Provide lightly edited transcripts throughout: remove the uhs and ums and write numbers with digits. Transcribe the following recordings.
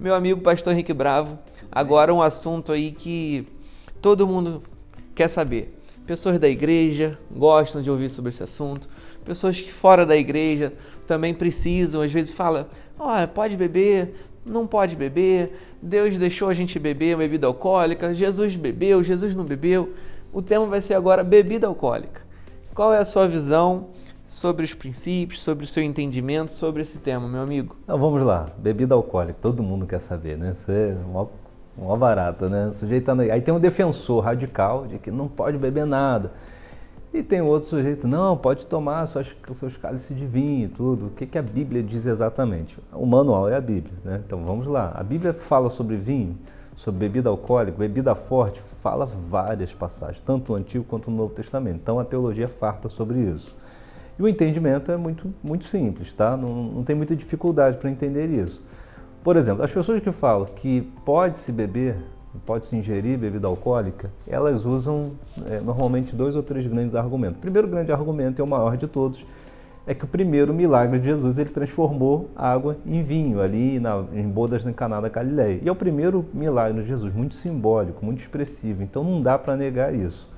Meu amigo pastor Henrique Bravo, agora um assunto aí que todo mundo quer saber. Pessoas da igreja gostam de ouvir sobre esse assunto, pessoas que fora da igreja também precisam, às vezes fala, olha, pode beber, não pode beber, Deus deixou a gente beber uma bebida alcoólica, Jesus bebeu, Jesus não bebeu. O tema vai ser agora bebida alcoólica. Qual é a sua visão sobre os princípios, sobre o seu entendimento sobre esse tema, meu amigo? Então, vamos lá, bebida alcoólica, todo mundo quer saber, né? Isso é uma barata, né? O sujeito tá aí tem um defensor radical de que não pode beber nada. E tem outro sujeito, não, pode tomar seus cálices de vinho e tudo. O que a Bíblia diz exatamente? O manual é a Bíblia, né? Então vamos lá. A Bíblia fala sobre vinho, sobre bebida alcoólica, bebida forte, fala várias passagens, tanto no Antigo quanto no Novo Testamento. Então a teologia farta sobre isso. E o entendimento é muito simples, tá? Não tem muita dificuldade para entender isso. Por exemplo, as pessoas que falam que pode-se beber, pode-se ingerir bebida alcoólica, elas usam normalmente 2 ou 3 grandes argumentos. O primeiro grande argumento, é o maior de todos, é que o primeiro milagre de Jesus, ele transformou água em vinho, ali em bodas em Caná da Galileia. E é o primeiro milagre de Jesus, muito simbólico, muito expressivo, então não dá para negar isso.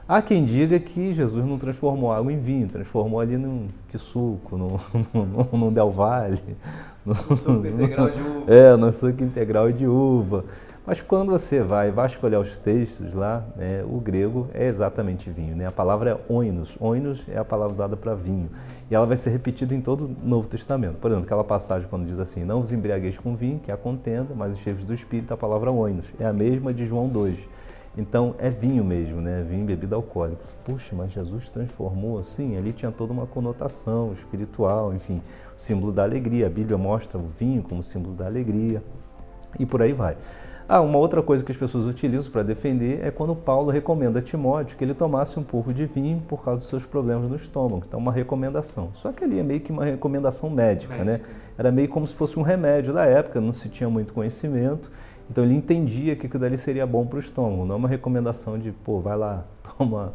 Há quem diga que Jesus não transformou água em vinho, transformou ali num suco, num Del Valle. No suco integral de uva. No suco integral de uva. Mas quando você vai vasculhar os textos lá, o grego é exatamente vinho, né? A palavra é oinos. Oinos é a palavra usada para vinho. E ela vai ser repetida em todo o Novo Testamento. Por exemplo, aquela passagem quando diz assim, não vos embriagueis com vinho, que é a contenda, mas enchei-vos do Espírito, a palavra oinos. É a mesma de João 2. Então, é vinho mesmo, né? Vinho, bebida alcoólica. Puxa, mas Jesus transformou assim? Ali tinha toda uma conotação espiritual, enfim, o símbolo da alegria. A Bíblia mostra o vinho como símbolo da alegria e por aí vai. Uma outra coisa que as pessoas utilizam para defender é quando Paulo recomenda a Timóteo que ele tomasse um pouco de vinho por causa dos seus problemas no estômago. Então, uma recomendação. Só que ali é meio que uma recomendação médica, né? Era meio como se fosse um remédio da época, não se tinha muito conhecimento. Então ele entendia que aquilo dali seria bom para o estômago, não é uma recomendação de, vai lá, toma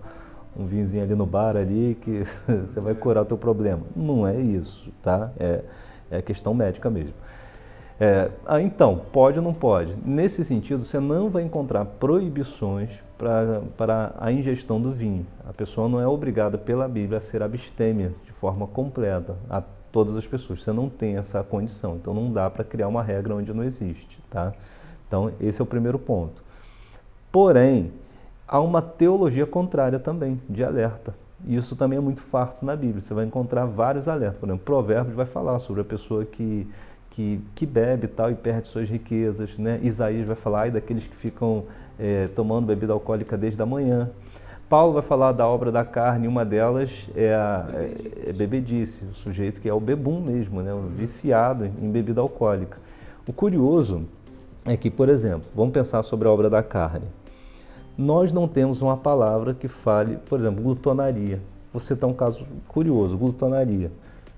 um vinhozinho ali no bar ali que você vai curar o teu problema. Não é isso, tá? É questão médica mesmo. Então, pode ou não pode? Nesse sentido, você não vai encontrar proibições para a ingestão do vinho. A pessoa não é obrigada pela Bíblia a ser abstêmia de forma completa a todas as pessoas. Você não tem essa condição, então não dá para criar uma regra onde não existe, tá? Então, esse é o primeiro ponto. Porém, há uma teologia contrária também, de alerta. Isso também é muito farto na Bíblia. Você vai encontrar vários alertas. Por exemplo, Provérbios vai falar sobre a pessoa que bebe e tal e perde suas riquezas, né? Isaías vai falar daqueles que ficam tomando bebida alcoólica desde a manhã. Paulo vai falar da obra da carne, uma delas é bebedice, o sujeito que é o bebum mesmo, né? O viciado em bebida alcoólica. O curioso é que, por exemplo, vamos pensar sobre a obra da carne. Nós não temos uma palavra que fale, por exemplo, glutonaria. Vou citar um caso curioso, glutonaria.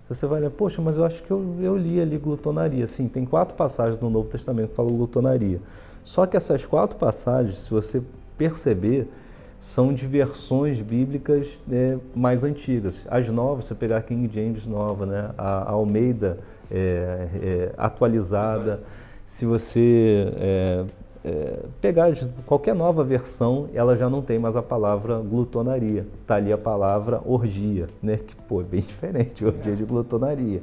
Você vai ler, poxa, mas eu acho que eu li ali glutonaria. Sim, tem 4 passagens no Novo Testamento que falam glutonaria. Só que essas 4 passagens, se você perceber, são de versões bíblicas mais antigas. As novas, se você pegar a King James nova, né? A Almeida atualizada, se você pegar qualquer nova versão, ela já não tem mais a palavra glutonaria. Está ali a palavra orgia, né? Que, é bem diferente, orgia de glutonaria.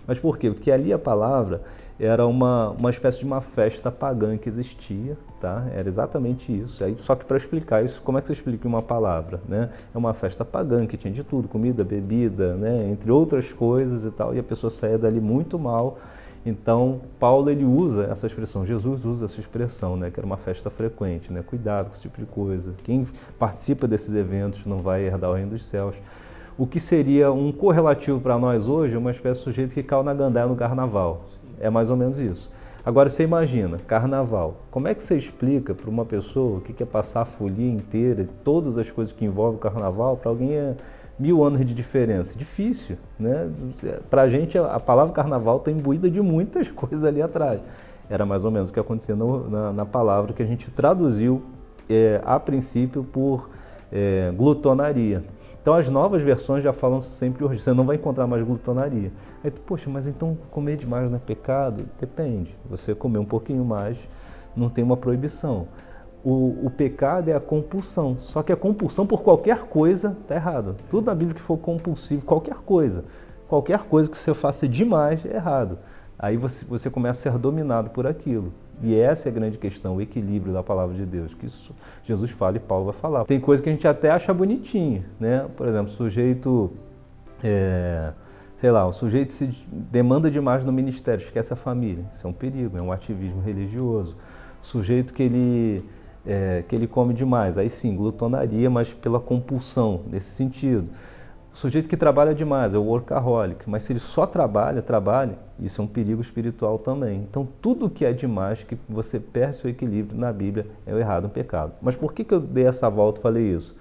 Mas por quê? Porque ali a palavra era uma espécie de uma festa pagã que existia, tá? Era exatamente isso. Aí, só que para explicar isso, como é que você explica uma palavra, né? É uma festa pagã que tinha de tudo, comida, bebida, né? Entre outras coisas e tal, e a pessoa saía dali muito mal. Então, Paulo ele usa essa expressão, Jesus usa essa expressão, né? Que era uma festa frequente, né? Cuidado com esse tipo de coisa. Quem participa desses eventos não vai herdar o reino dos céus. O que seria um correlativo para nós hoje é uma espécie de sujeito que caiu na gandaia no carnaval. É mais ou menos isso. Agora, você imagina, carnaval. Como é que você explica para uma pessoa o que é passar a folia inteira, todas as coisas que envolvem o carnaval, para alguém 1000 anos de diferença? Difícil, né? Para a gente, a palavra carnaval está imbuída de muitas coisas ali atrás. Era mais ou menos o que acontecia na palavra que a gente traduziu, a princípio, por glutonaria. Então as novas versões já falam sempre orgia, você não vai encontrar mais glutonaria. Aí tu, poxa, mas então comer demais não é pecado? Depende, você comer um pouquinho mais não tem uma proibição. O pecado é a compulsão, só que a compulsão por qualquer coisa está errado. Tudo na Bíblia que for compulsivo, qualquer coisa que você faça demais é errado. Aí você começa a ser dominado por aquilo. E essa é a grande questão, o equilíbrio da palavra de Deus, que isso Jesus fala e Paulo vai falar. Tem coisa que a gente até acha bonitinha, né? Por exemplo, o sujeito se demanda demais no ministério, esquece a família. Isso é um perigo, é um ativismo religioso. O sujeito que ele come demais, aí sim, glutonaria, mas pela compulsão, nesse sentido. O sujeito que trabalha demais é o workaholic, mas se ele só trabalha, isso é um perigo espiritual também. Então, tudo que é demais, que você perde seu equilíbrio na Bíblia, é o errado, um pecado. Mas por que eu dei essa volta e falei isso?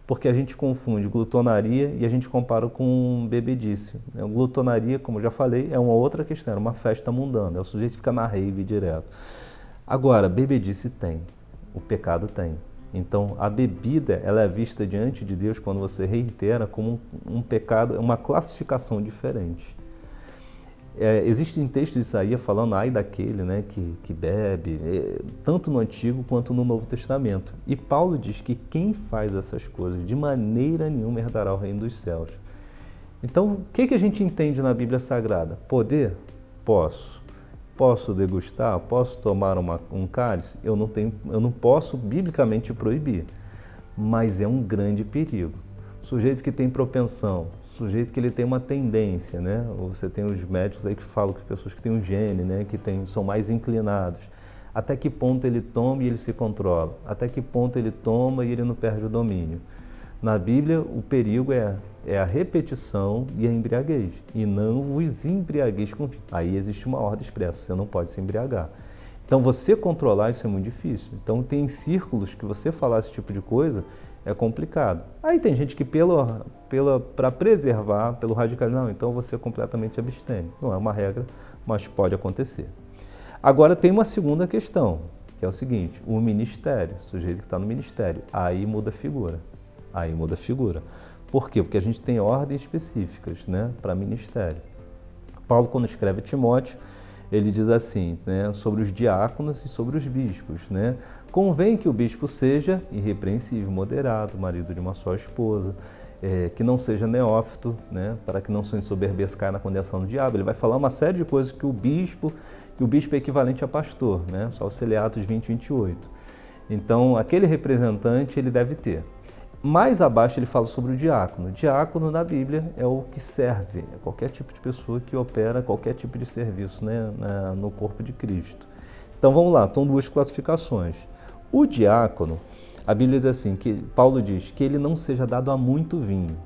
Porque a gente confunde glutonaria e a gente compara com bebedice. Glutonaria, como eu já falei, é uma outra questão, é uma festa mundana, é o sujeito que fica na rave direto. Agora, bebedice tem, o pecado tem. Então, a bebida, ela é vista diante de Deus quando você reitera como um pecado, uma classificação diferente. Existem textos de Isaías falando, ai daquele, né, que bebe, tanto no Antigo quanto no Novo Testamento. E Paulo diz que quem faz essas coisas de maneira nenhuma herdará o reino dos céus. Então, o que a gente entende na Bíblia Sagrada? Poder? Posso. Posso degustar? Posso tomar um cálice? Eu não posso biblicamente proibir, mas é um grande perigo. Sujeito que tem propensão, sujeito que ele tem uma tendência, né? Ou você tem os médicos aí que falam que pessoas que têm um gene, né? São mais inclinados. Até que ponto ele toma e ele se controla? Até que ponto ele toma e ele não perde o domínio? Na Bíblia, o perigo é a repetição e a embriaguez. E não vos embriagueis com vinho. Aí existe uma ordem expressa, você não pode se embriagar. Então, você controlar isso é muito difícil. Então, tem círculos que você falar esse tipo de coisa é complicado. Aí tem gente que, para preservar, pelo radicalismo, não, então você completamente abstém. Não é uma regra, mas pode acontecer. Agora, tem uma segunda questão, que é o seguinte, o ministério, o sujeito que está no ministério, aí muda a figura. Por quê? Porque a gente tem ordens específicas, né, para ministério. Paulo, quando escreve Timóteo, ele diz assim, né, sobre os diáconos e sobre os bispos, né? Convém que o bispo seja irrepreensível, moderado, marido de uma só esposa, que não seja neófito, né, para que não se ensoberbeça, caia na condenação do diabo. Ele vai falar uma série de coisas que o bispo é equivalente a pastor, né? Só você lê Atos 20, 28. Então, aquele representante ele deve ter. Mais abaixo ele fala sobre o diácono. O diácono na Bíblia é o que serve, é qualquer tipo de pessoa que opera qualquer tipo de serviço, né, no corpo de Cristo. Então vamos lá, estão duas classificações. O diácono, a Bíblia diz assim, que Paulo diz que ele não seja dado a muito vinho.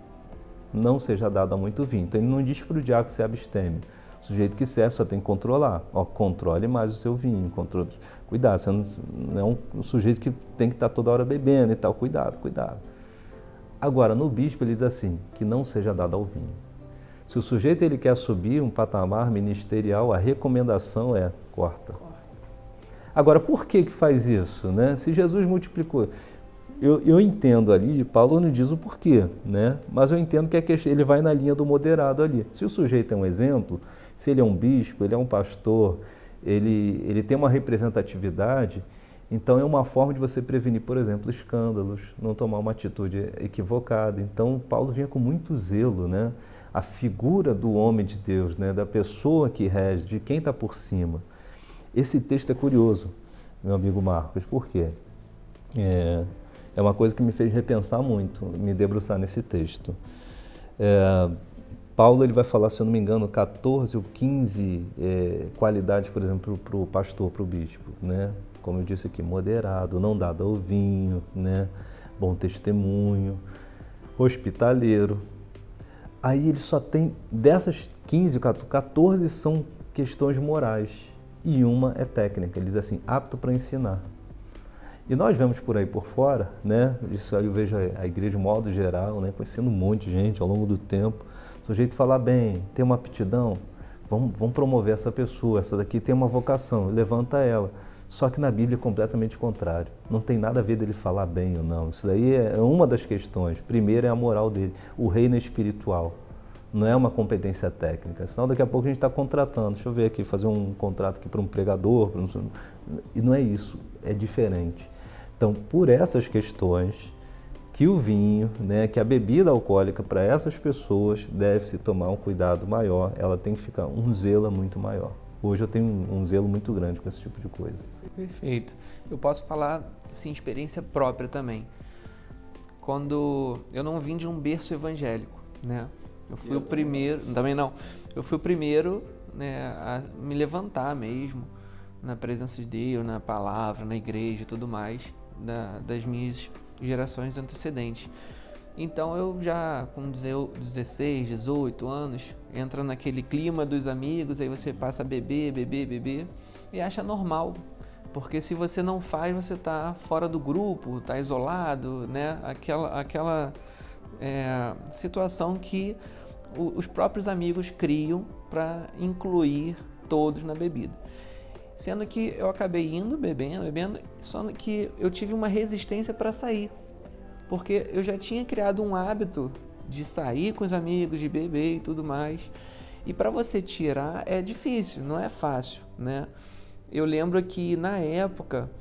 Não seja dado a muito vinho. Então ele não diz para o diácono se absteme. O sujeito que serve só tem que controlar. Controle mais o seu vinho. Cuidado, você não é um sujeito que tem que estar toda hora bebendo e tal. Cuidado. Agora, no bispo ele diz assim, que não seja dado ao vinho. Se o sujeito ele quer subir um patamar ministerial, a recomendação é corta. Agora, por que faz isso, né? Se Jesus multiplicou, eu entendo ali, Paulo não diz o porquê, né? Mas eu entendo que ele vai na linha do moderado ali. Se o sujeito é um exemplo, se ele é um bispo, ele é um pastor, ele tem uma representatividade, então é uma forma de você prevenir, por exemplo, escândalos, não tomar uma atitude equivocada. Então Paulo vinha com muito zelo, né? A figura do homem de Deus, né? Da pessoa que rege, de quem está por cima. Esse texto é curioso, meu amigo Marcos, por quê? É uma coisa que me fez repensar muito, me debruçar nesse texto. Paulo ele vai falar, se eu não me engano, 14 ou 15 qualidades, por exemplo, para o pastor, para o bispo, né? Como eu disse aqui, moderado, não dado ao vinho, né? Bom testemunho, hospitaleiro. Aí ele só tem, dessas 15, 14 são questões morais e uma é técnica. Ele diz assim, apto para ensinar. E nós vemos por aí por fora, né? Isso aí eu vejo a igreja de modo geral, né? Conhecendo um monte de gente ao longo do tempo. O sujeito falar bem, tem uma aptidão, vamos promover essa pessoa, essa daqui tem uma vocação, levanta ela. Só que na Bíblia é completamente contrário. Não tem nada a ver dele falar bem ou não. Isso daí é uma das questões. Primeiro é a moral dele. O reino é espiritual. Não é uma competência técnica. Senão daqui a pouco a gente está contratando. Deixa eu ver aqui, fazer um contrato aqui para um pregador. E não é isso. É diferente. Então, por essas questões, que o vinho, né, que a bebida alcoólica para essas pessoas deve-se tomar um cuidado maior. Ela tem que ficar um zelo muito maior. Hoje eu tenho um zelo muito grande com esse tipo de coisa. Perfeito. Eu posso falar, assim, experiência própria também. Quando eu não vim de um berço evangélico, né? Eu fui o primeiro, também não. Eu fui o primeiro, né, a me levantar mesmo na presença de Deus, na palavra, na igreja e tudo mais, das minhas gerações antecedentes. Então eu já com 16, 18 anos, entra naquele clima dos amigos, aí você passa a beber e acha normal, porque se você não faz, você está fora do grupo, está isolado, né? Aquela situação que os próprios amigos criam para incluir todos na bebida. Sendo que eu acabei indo bebendo, só que eu tive uma resistência para sair. Porque eu já tinha criado um hábito de sair com os amigos, de beber e tudo mais. E para você tirar é difícil, não é fácil, né? Eu lembro que na época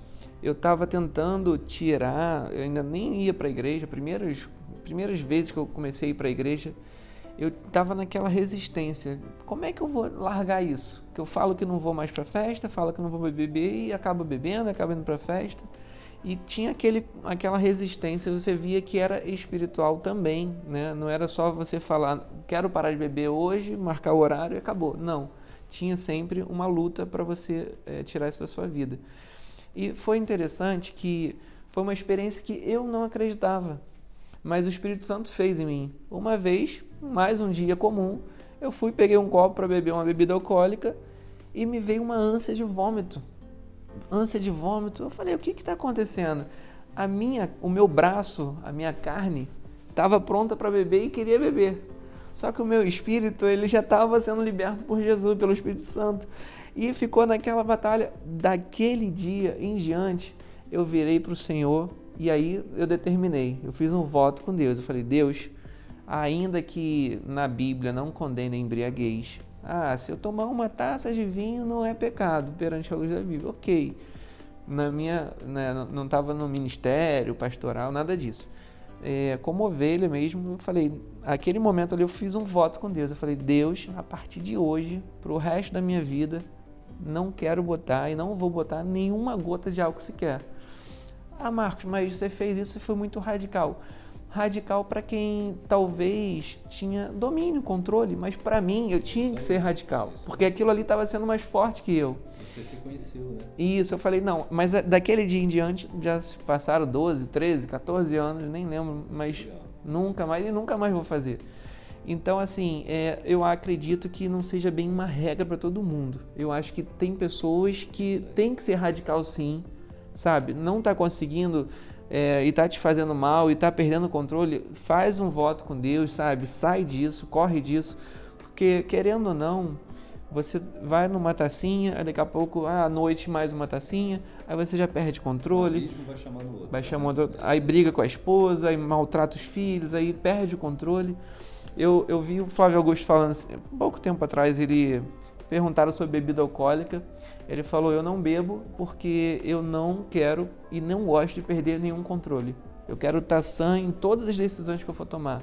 eu estava tentando tirar, eu ainda nem ia para a igreja, primeiras vezes que eu comecei a ir para a igreja, eu estava naquela resistência. Como é que eu vou largar isso? Que eu falo que não vou mais para festa, falo que não vou beber e acabo bebendo, acabo indo para festa. E tinha aquela resistência, você via que era espiritual também, né? Não era só você falar, quero parar de beber hoje, marcar o horário e acabou. Não, tinha sempre uma luta para você tirar isso da sua vida. E foi interessante que foi uma experiência que eu não acreditava, mas o Espírito Santo fez em mim. Uma vez, mais um dia comum, eu peguei um copo para beber uma bebida alcoólica e me veio uma ânsia de vômito. Eu falei, o que está acontecendo? O meu braço, a minha carne, estava pronta para beber e queria beber. Só que o meu espírito, ele já estava sendo liberto por Jesus, pelo Espírito Santo. E ficou naquela batalha. Daquele dia em diante, eu virei para o Senhor e aí eu determinei. Eu fiz um voto com Deus. Eu falei, Deus, ainda que na Bíblia não condene a embriaguez, se eu tomar uma taça de vinho não é pecado perante a luz da Bíblia. Ok. Não estava no ministério pastoral, nada disso. Como ovelha mesmo, eu falei, aquele momento ali eu fiz um voto com Deus. Eu falei, Deus, a partir de hoje, para o resto da minha vida, não quero botar e não vou botar nenhuma gota de álcool sequer. Marcos, mas você fez isso e foi muito radical. Radical para quem talvez tinha domínio, controle, mas para mim eu tinha que ser radical, porque aquilo ali estava sendo mais forte que eu. Você se conheceu, né? Isso, eu falei, não, mas daquele dia em diante já se passaram 12, 13, 14 anos, nem lembro, mas nunca mais vou fazer. Então, assim, eu acredito que não seja bem uma regra para todo mundo. Eu acho que tem pessoas que tem que ser radical sim, sabe? Não está conseguindo... e está te fazendo mal e está perdendo o controle, faz um voto com Deus, sabe? Sai disso, corre disso, porque querendo ou não, você vai numa tacinha, aí daqui a pouco, à noite mais uma tacinha, aí você já perde controle, vai chamando outro, aí briga com a esposa, aí maltrata os filhos, aí perde o controle. Eu vi o Flávio Augusto falando assim, pouco tempo atrás, ele perguntaram sobre bebida alcoólica, ele falou, eu não bebo porque eu não quero e não gosto de perder nenhum controle. Eu quero estar sã em todas as decisões que eu for tomar.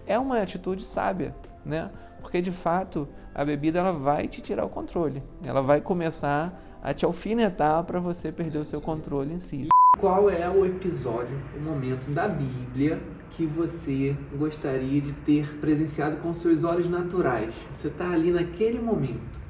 É uma atitude sábia, né? Porque de fato a bebida ela vai te tirar o controle. Ela vai começar a te alfinetar para você perder o seu controle em si. Qual é o episódio, o momento da Bíblia que você gostaria de ter presenciado com seus olhos naturais? Você está ali naquele momento.